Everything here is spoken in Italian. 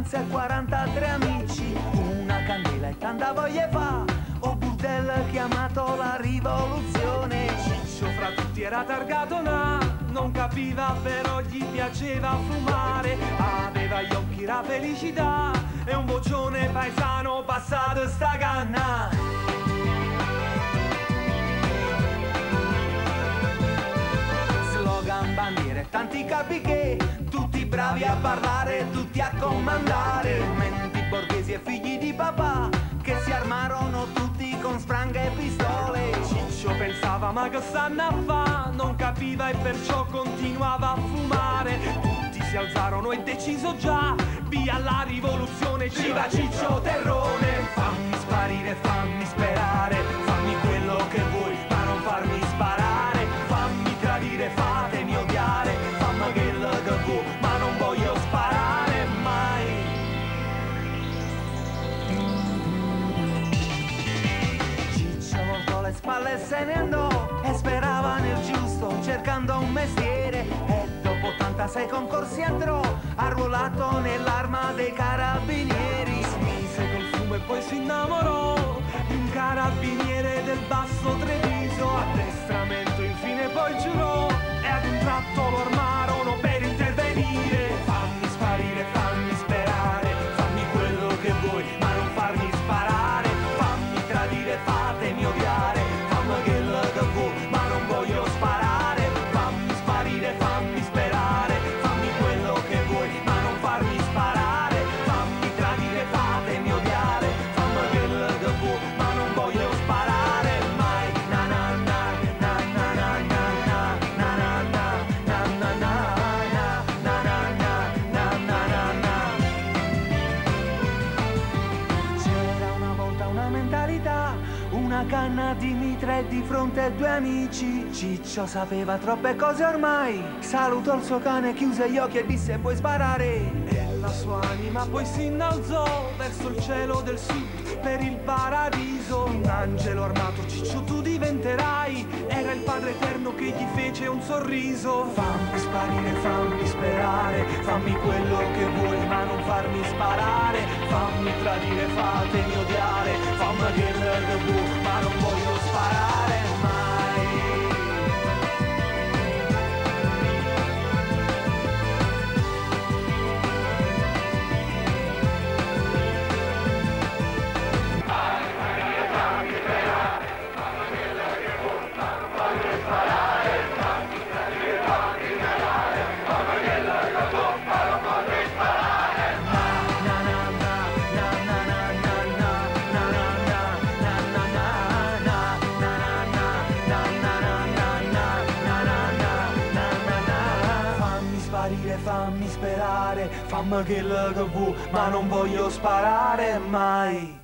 vacanze e 43 amici, una candela e tanta voglia fa, o burdel chiamato la rivoluzione. Ciccio fra tutti era targato non capiva però gli piaceva fumare, aveva gli occhi la felicità e un vocione paesano passato sta canna. Slogan, bandiere, tanti capi che, tutti bravi a parlare, tutti a comandare, menti borghesi e figli di papà che si armarono tutti con spranghe e pistole. Ciccio pensava ma che stanno a fa, non capiva e perciò continuava a fumare. Tutti si alzarono e deciso già, via la rivoluzione, ci va Ciccio Terrone. Fammi sparire, fammi sperare, fammi quello che vuoi ma non farmi sparare, fammi tradire, fatemi odiare, fammi quello che vuoi ma non voglio sparare mai. Ciccio voltò le spalle e se ne andò e sperava nel giusto cercando un mestiere, e dopo 86 concorsi entrò arruolato nell'arma dei carabinieri. Smise col fumo e poi si innamorò di un carabiniere del Basso Treviso. Addestramento infine poi giurò e ad un tratto lo armarono per intervenire. Fammi sparire, fammi sperare, fammi quello che vuoi ma non farmi sparare, fammi tradire, fatemi odiare, fammi quello che vuoi ma non voglio sparare, fammi sparire, fammi sperare, fammi quello che vuoi ma non farmi sparare, fammi tradire, fatemi odiare, fammi quello che vuoi ma non voglio sparare mai. Na na na na na na na na na na na na na na. C'era una volta una mentalità, una canna di mitra di fronte a due amici. Ciccio sapeva troppe cose ormai, salutò il suo cane, chiuse gli occhi e disse puoi sparare. E la sua anima poi si innalzò verso il cielo del sud per il paradiso. Un angelo armato, Ciccio tu diventerai, era il Padre Eterno che gli fece un sorriso. Fammi sparire, fammi sperare, fammi quello che vuoi ma non farmi sparare, fammi tradire, fatemi odiare, fammi quello che vuoi ma non voglio sparare mai. Fammi sperare, fammi quello che vuoi, ma non voglio sparare mai.